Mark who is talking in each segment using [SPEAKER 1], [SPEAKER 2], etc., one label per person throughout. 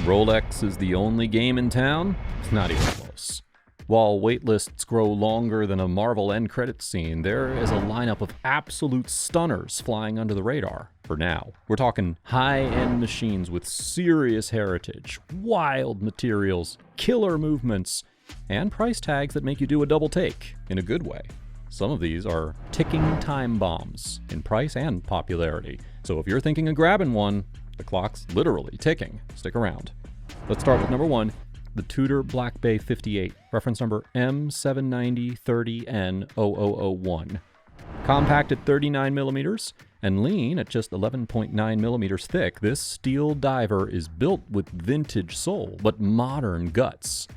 [SPEAKER 1] Rolex is the only game in town? Not even close. While waitlists grow longer than a Marvel end credits scene, there is a lineup of absolute stunners flying under the radar. For now, we're talking high-end machines with serious heritage, wild materials, killer movements, and price tags that make you do a double take, in a good way. Some of these are ticking time bombs in price and popularity. So if you're thinking of grabbing one, the clock's literally ticking. Stick around. Let's start with number one, the Tudor Black Bay 58, reference number M79030N0001. Compact at 39 millimeters and lean at just 11.9 millimeters thick, this steel diver is built with vintage soul but modern guts.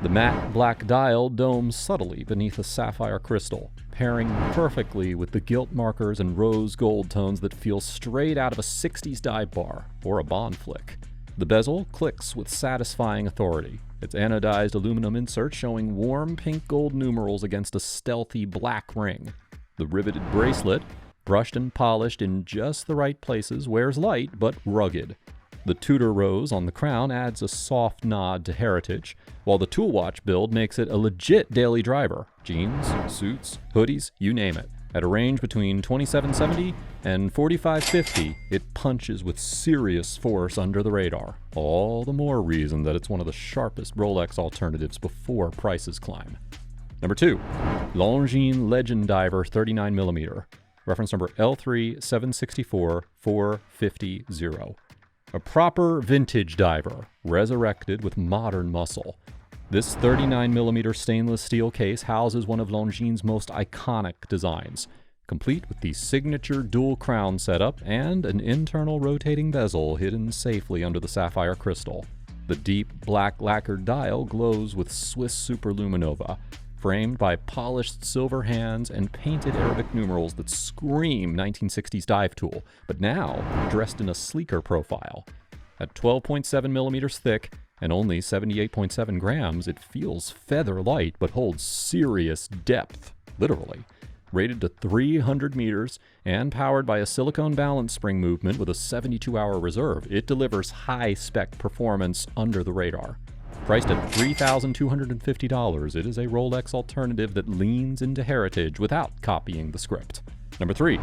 [SPEAKER 1] The matte black dial domes subtly beneath a sapphire crystal, pairing perfectly with the gilt markers and rose gold tones that feel straight out of a 60s dive bar or a Bond flick. The bezel clicks with satisfying authority, its anodized aluminum insert showing warm pink gold numerals against a stealthy black ring. The riveted bracelet, brushed and polished in just the right places, wears light but rugged. The Tudor rose on the crown adds a soft nod to heritage, while the tool watch build makes it a legit daily driver. Jeans, suits, hoodies, you name it. At a range between $27.70 and $45.50, it punches with serious force under the radar. All the more reason that it's one of the sharpest Rolex alternatives before prices climb. Number two, Longines Legend Diver 39mm, reference number L3764450. A proper vintage diver, resurrected with modern muscle. This 39mm stainless steel case houses one of Longines' most iconic designs, complete with the signature dual crown setup and an internal rotating bezel hidden safely under the sapphire crystal. The deep black lacquered dial glows with Swiss superluminova, framed by polished silver hands and painted Arabic numerals that scream 1960s dive tool, but now dressed in a sleeker profile. At 12.7 millimeters thick and only 78.7 grams, it feels feather light but holds serious depth, literally. Rated to 300 meters and powered by a silicone balance spring movement with a 72-hour reserve, it delivers high-spec performance under the radar. Priced at $3,250, it is a Rolex alternative that leans into heritage without copying the script. Number three,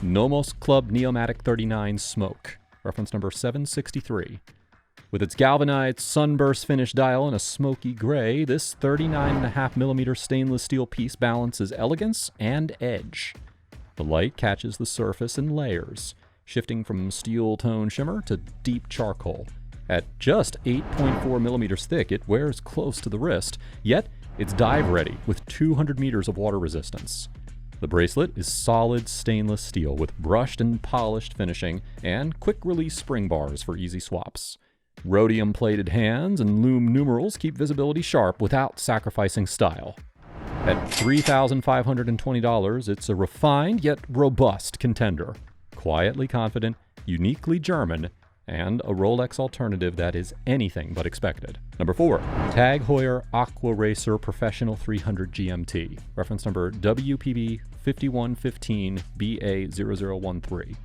[SPEAKER 1] Nomos Club Neomatic 39 Smoke, reference number 763. With its galvanized sunburst finish dial in a smoky gray, this 39.5mm stainless steel piece balances elegance and edge. The light catches the surface in layers, shifting from steel tone shimmer to deep charcoal. At just 8.4 millimeters thick, it wears close to the wrist, yet it's dive ready with 200 meters of water resistance. The bracelet is solid stainless steel with brushed and polished finishing and quick release spring bars for easy swaps. Rhodium plated hands and lume numerals keep visibility sharp without sacrificing style. At $3,520, it's a refined yet robust contender. Quietly confident, uniquely German, and a Rolex alternative that is anything but expected. Number four, TAG Heuer Aquaracer Professional 300 GMT, reference number WPB 5115 BA0013.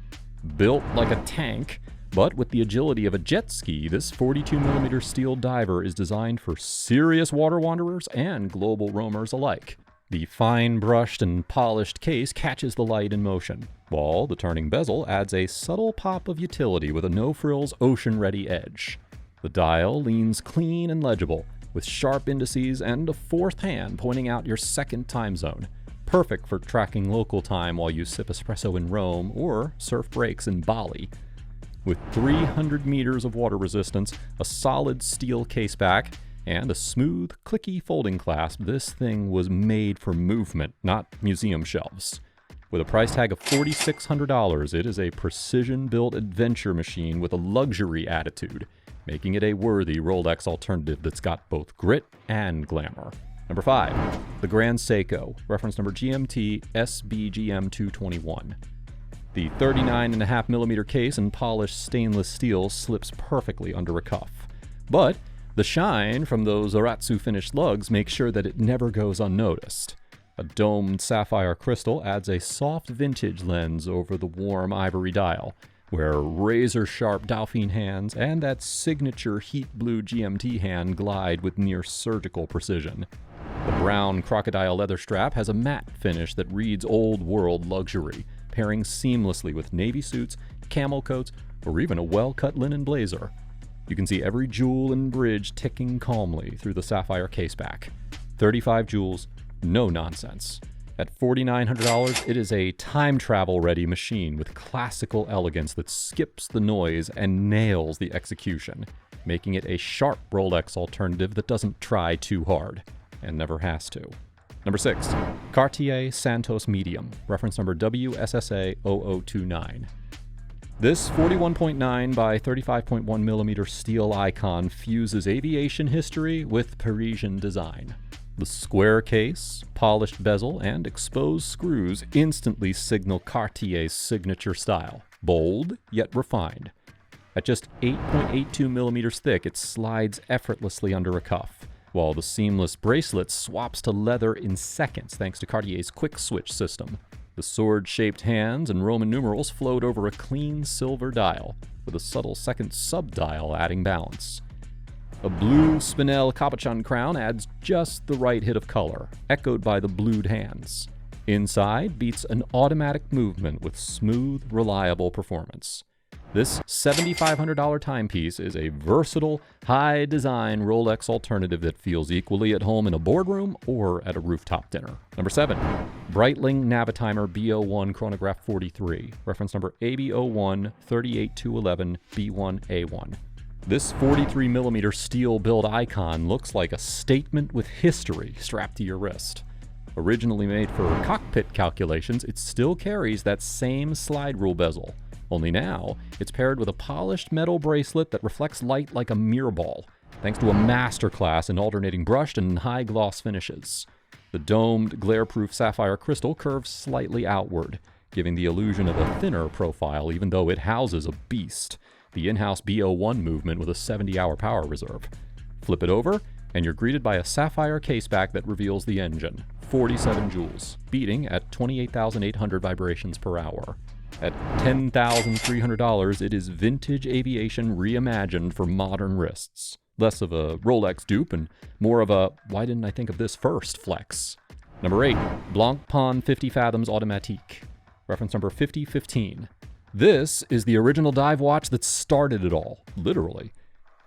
[SPEAKER 1] Built like a tank, but with the agility of a jet ski, this 42mm steel diver is designed for serious water wanderers and global roamers alike. The fine-brushed and polished case catches the light in motion, while the turning bezel adds a subtle pop of utility with a no-frills ocean-ready edge. The dial leans clean and legible, with sharp indices and a fourth hand pointing out your second time zone, perfect for tracking local time while you sip espresso in Rome or surf breaks in Bali. With 300 meters of water resistance, a solid steel caseback, and a smooth, clicky folding clasp, this thing was made for movement, not museum shelves. With a price tag of $4,600, it is a precision-built adventure machine with a luxury attitude, making it a worthy Rolex alternative that's got both grit and glamour. Number five, the Grand Seiko, reference number GMT SBGM221. The 39.5mm case in polished stainless steel slips perfectly under a cuff, but the shine from those Aratsu-finished lugs makes sure that it never goes unnoticed. A domed sapphire crystal adds a soft vintage lens over the warm ivory dial, where razor-sharp Dauphine hands and that signature heat blue GMT hand glide with near-surgical precision. The brown crocodile leather strap has a matte finish that reads old-world luxury, pairing seamlessly with navy suits, camel coats, or even a well-cut linen blazer. You can see every jewel and bridge ticking calmly through the sapphire caseback. 35 jewels, no nonsense. At $4,900, it is a time-travel-ready machine with classical elegance that skips the noise and nails the execution, making it a sharp Rolex alternative that doesn't try too hard, and never has to. Number 6. Cartier Santos Medium, reference number WSSA0029. This 41.9 by 35.1 millimeter steel icon fuses aviation history with Parisian design. The square case, polished bezel, and exposed screws instantly signal Cartier's signature style, bold yet refined. At just 8.82 millimeters thick, it slides effortlessly under a cuff, while the seamless bracelet swaps to leather in seconds thanks to Cartier's quick switch system. The sword-shaped hands and Roman numerals float over a clean silver dial, with a subtle second sub-dial adding balance. A blue spinel capuchon crown adds just the right hit of color, echoed by the blued hands. Inside beats an automatic movement with smooth, reliable performance. This $7,500 timepiece is a versatile, high-design Rolex alternative that feels equally at home in a boardroom or at a rooftop dinner. Number 7. Breitling Navitimer B01 Chronograph 43, reference number AB01 38211 B1A1. This 43mm steel-built icon looks like a statement with history strapped to your wrist. Originally made for cockpit calculations, it still carries that same slide rule bezel. Only now, it's paired with a polished metal bracelet that reflects light like a mirror ball, thanks to a masterclass in alternating brushed and high-gloss finishes. The domed, glare-proof sapphire crystal curves slightly outward, giving the illusion of a thinner profile even though it houses a beast, the in-house B01 movement with a 70-hour power reserve. Flip it over, and you're greeted by a sapphire caseback that reveals the engine, 47 joules, beating at 28,800 vibrations per hour. At $10,300, it is vintage aviation reimagined for modern wrists. Less of a Rolex dupe and more of a "why didn't I think of this first" flex. Number 8. Blancpain 50 Fathoms Automatique, reference number 5015. This is the original dive watch that started it all, literally.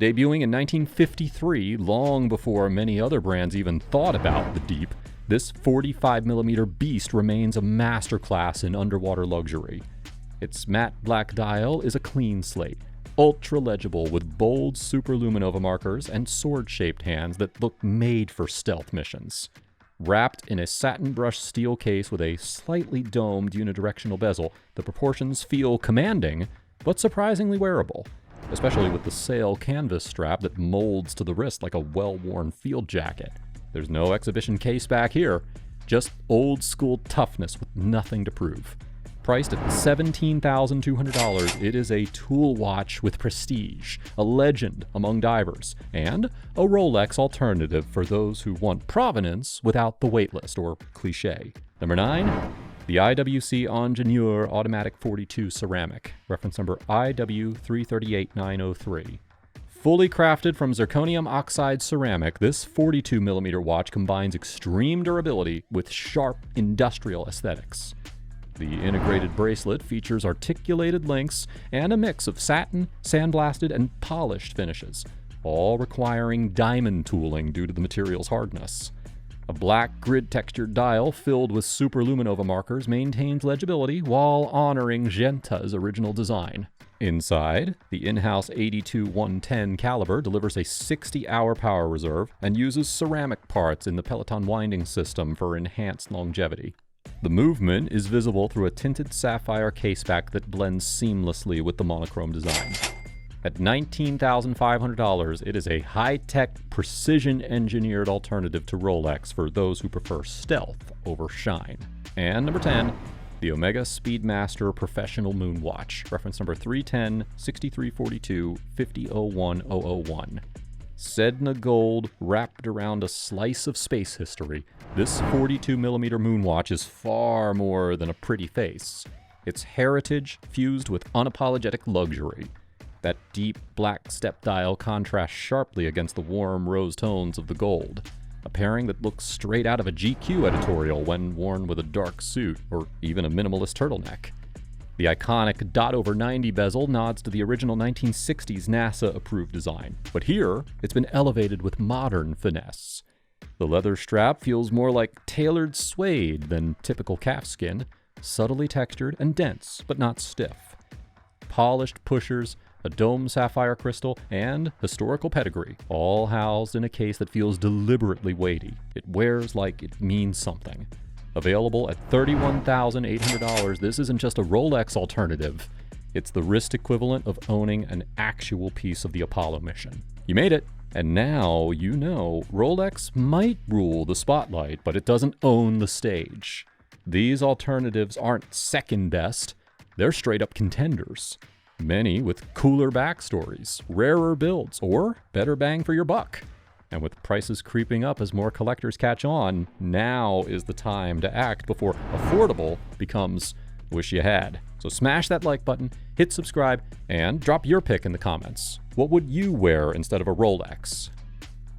[SPEAKER 1] Debuting in 1953, long before many other brands even thought about the deep, this 45mm beast remains a masterclass in underwater luxury. Its matte black dial is a clean slate, ultra-legible with bold superluminova markers and sword-shaped hands that look made for stealth missions. Wrapped in a satin brushed steel case with a slightly domed unidirectional bezel, the proportions feel commanding, but surprisingly wearable, especially with the sail canvas strap that molds to the wrist like a well-worn field jacket. There's no exhibition case back here, just old-school toughness with nothing to prove. Priced at $17,200, it is a tool watch with prestige, a legend among divers, and a Rolex alternative for those who want provenance without the waitlist or cliché. Number 9, the IWC Ingenieur Automatic 42 Ceramic, reference number IW338903. Fully crafted from zirconium oxide ceramic, this 42mm watch combines extreme durability with sharp industrial aesthetics. The integrated bracelet features articulated links and a mix of satin, sandblasted, and polished finishes, all requiring diamond tooling due to the material's hardness. A black grid-textured dial filled with superluminova markers maintains legibility while honoring Genta's original design. Inside, the in-house 82-110 caliber delivers a 60-hour power reserve and uses ceramic parts in the Peloton winding system for enhanced longevity. The movement is visible through a tinted sapphire caseback that blends seamlessly with the monochrome design. At $19,500, it is a high-tech, precision-engineered alternative to Rolex for those who prefer stealth over shine. And number 10, the Omega Speedmaster Professional Moonwatch, reference number 310-6342-5001-001. Sedna gold wrapped around a slice of space history, this 42mm Moonwatch is far more than a pretty face. It's heritage fused with unapologetic luxury. That deep black step dial contrasts sharply against the warm rose tones of the gold, a pairing that looks straight out of a GQ editorial when worn with a dark suit or even a minimalist turtleneck. The iconic .over-90 bezel nods to the original 1960s NASA-approved design, but here it's been elevated with modern finesse. The leather strap feels more like tailored suede than typical calfskin, subtly textured and dense, but not stiff. Polished pushers, a dome sapphire crystal, and historical pedigree, all housed in a case that feels deliberately weighty. It wears like it means something. Available at $31,800, this isn't just a Rolex alternative. It's the wrist equivalent of owning an actual piece of the Apollo mission. You made it, and now you know Rolex might rule the spotlight, but it doesn't own the stage. These alternatives aren't second best, they're straight up contenders. Many with cooler backstories, rarer builds, or better bang for your buck. And with prices creeping up as more collectors catch on, now is the time to act before affordable becomes wish you had. So smash that like button, hit subscribe, and drop your pick in the comments. What would you wear instead of a Rolex?